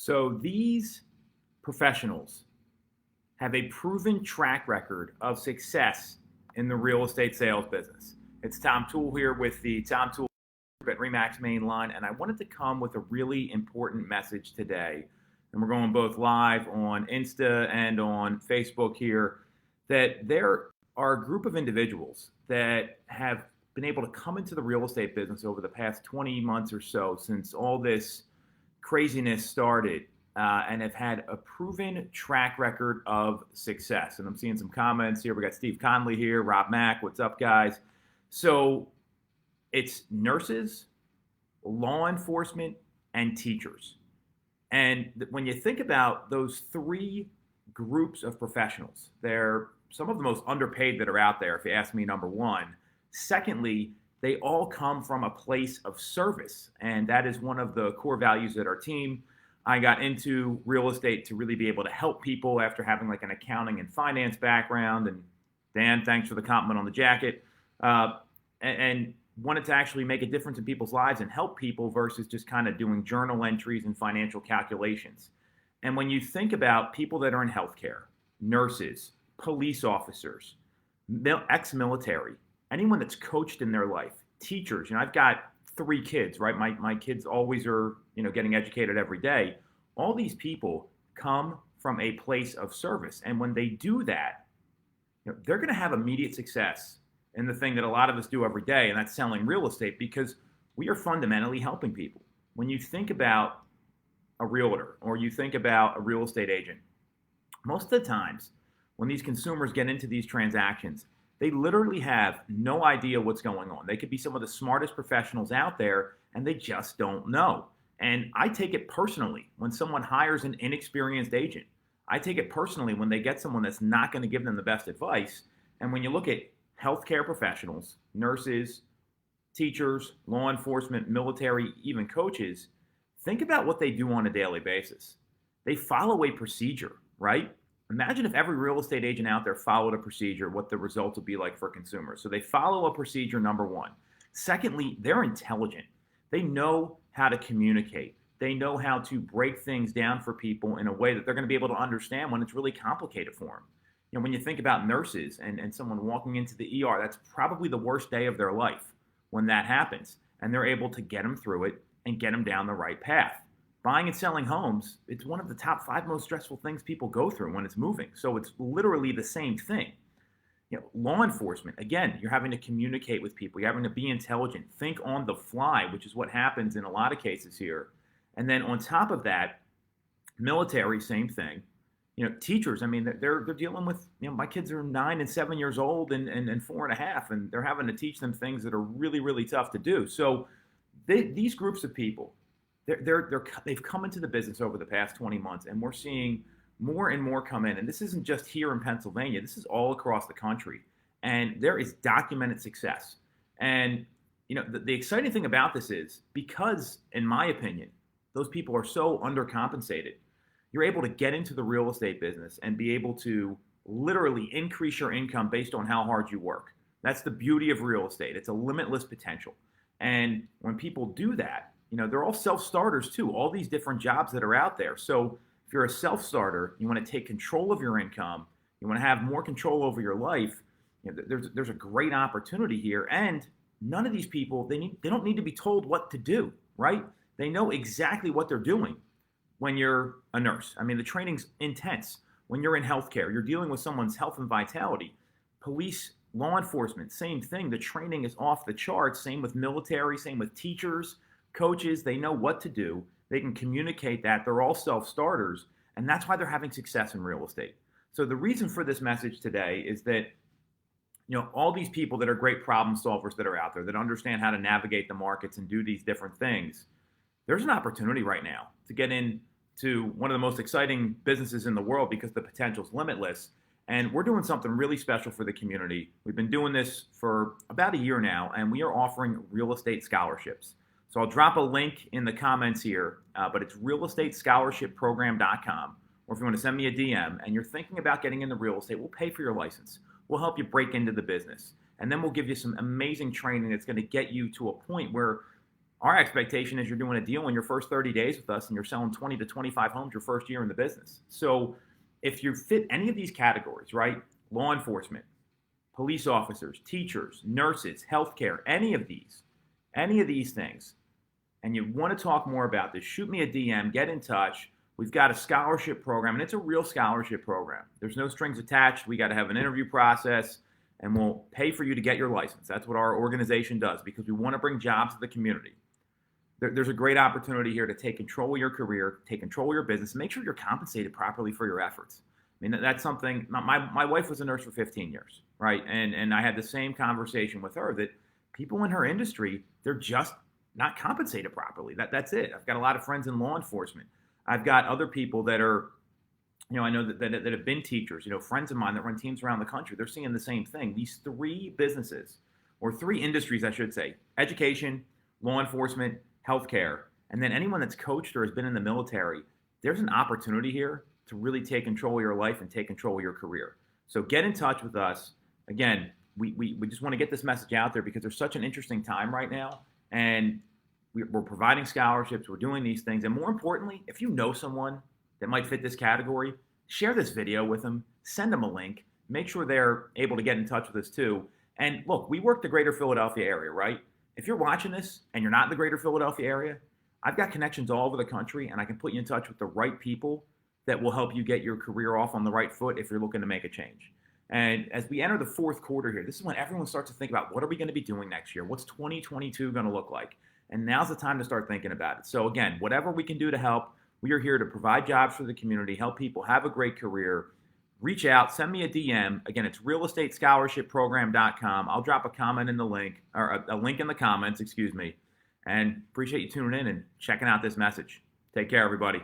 So these professionals have a proven track record of success in the real estate sales business. It's Tom Toole here with the Tom Toole Group at Remax Main Line, and I wanted to come with a really important message today. And we're going both live on Insta and on Facebook here, that there are a group of individuals that have been able to come into the real estate business over the past 20 months or so since all this craziness started, and have had a proven track record of success. And I'm seeing some comments here. We got Steve Conley here, Rob Mack. What's up, guys? So it's nurses, law enforcement, and teachers. And when you think about those three groups of professionals, they're some of the most underpaid that are out there, if you ask me, number one. Secondly, they all come from a place of service, and that is one of the core values at our team. I got into real estate to really be able to help people after having like an accounting and finance background. And Dan, thanks for the compliment on the jacket. And wanted to actually make a difference in people's lives and help people versus just kind of doing journal entries and financial calculations. And when you think about people that are in healthcare, nurses, police officers, ex-military, anyone that's coached in their life, teachers, I've got 3 kids, right? My kids always are, getting educated every day. All these people come from a place of service. And when they do that, they're going to have immediate success in the thing that a lot of us do every day, and that's selling real estate, because we are fundamentally helping people. When you think about a realtor or you think about a real estate agent, most of the times when these consumers get into these transactions, they literally have no idea what's going on. They could be some of the smartest professionals out there, and they just don't know. And I take it personally when someone hires an inexperienced agent. I take it personally when they get someone that's not going to give them the best advice. And when you look at healthcare professionals, nurses, teachers, law enforcement, military, even coaches, think about what they do on a daily basis. They follow a procedure, right? Imagine if every real estate agent out there followed a procedure, what the results would be like for consumers. So they follow a procedure, number one. Secondly, they're intelligent. They know how to communicate. They know how to break things down for people in a way that they're going to be able to understand when it's really complicated for them. When you think about nurses and someone walking into the ER, that's probably the worst day of their life when that happens. And they're able to get them through it and get them down the right path. Buying and selling homes, it's one of the top 5 most stressful things people go through when it's moving. So it's literally the same thing. Law enforcement, again, you're having to communicate with people. You're having to be intelligent, think on the fly, which is what happens in a lot of cases here. And then on top of that, military, same thing. Teachers, they're dealing with, my kids are 9 and 7 years old and 4.5, and they're having to teach them things that are really, really tough to do. So these groups of people, they've come into the business over the past 20 months, and we're seeing more and more come in. And this isn't just here in Pennsylvania. This is all across the country. And there is documented success. And, the exciting thing about this is because, in my opinion, those people are so undercompensated, you're able to get into the real estate business and be able to literally increase your income based on how hard you work. That's the beauty of real estate. It's a limitless potential. And when people do that, they're all self-starters too, all these different jobs that are out there. So if you're a self-starter, you want to take control of your income, you want to have more control over your life, there's a great opportunity here. And none of these people, they don't need to be told what to do, right? They know exactly what they're doing when you're a nurse. The training's intense. When you're in healthcare, you're dealing with someone's health and vitality. Police, law enforcement, same thing. The training is off the charts. Same with military, same with teachers, coaches. They know what to do. They can communicate that. They're all self-starters, and that's why they're having success in real estate. So the reason for this message today is that, all these people that are great problem solvers that are out there that understand how to navigate the markets and do these different things, there's an opportunity right now to get into one of the most exciting businesses in the world because the potential is limitless. And we're doing something really special for the community. We've been doing this for about a year now, and we are offering real estate scholarships. So I'll drop a link in the comments here, but it's realestatescholarshipprogram.com. Or if you want to send me a DM and you're thinking about getting into real estate, we'll pay for your license. We'll help you break into the business. And then we'll give you some amazing training that's going to get you to a point where Our expectation is you're doing a deal in your first 30 days with us and you're selling 20 to 25 homes your first year in the business. So if you fit any of these categories, right? Law enforcement, police officers, teachers, nurses, healthcare, any of these things, and you want to talk more about this, shoot me a DM, get in touch. We've got a scholarship program, and it's a real scholarship program. There's no strings attached. We got to have an interview process, and we'll pay for you to get your license. That's what our organization does because we want to bring jobs to the community. There's a great opportunity here to take control of your career, take control of your business, make sure you're compensated properly for your efforts. I mean, that's something, my wife was a nurse for 15 years, right? And I had the same conversation with her that people in her industry, they're just not compensated properly. That's it. I've got a lot of friends in law enforcement. I've got other people that are, I know that have been teachers, friends of mine that run teams around the country. They're seeing the same thing. These three businesses, or three industries, I should say, education, law enforcement, healthcare, and then anyone that's coached or has been in the military, there's an opportunity here to really take control of your life and take control of your career. So get in touch with us. Again, we just want to get this message out there because there's such an interesting time right now. And we're providing scholarships, we're doing these things. And more importantly, if you know someone that might fit this category, share this video with them, send them a link, make sure they're able to get in touch with us too. And look, we work the greater Philadelphia area, right? If you're watching this and you're not in the greater Philadelphia area, I've got connections all over the country and I can put you in touch with the right people that will help you get your career off on the right foot if you're looking to make a change. And as we enter the fourth quarter here, this is when everyone starts to think about what are we going to be doing next year? What's 2022 going to look like? And now's the time to start thinking about it. So again, whatever we can do to help, we are here to provide jobs for the community, help people have a great career. Reach out, send me a DM. Again, it's realestatescholarshipprogram.com. I'll drop a comment in the link, or a link in the comments, excuse me. And appreciate you tuning in and checking out this message. Take care, everybody.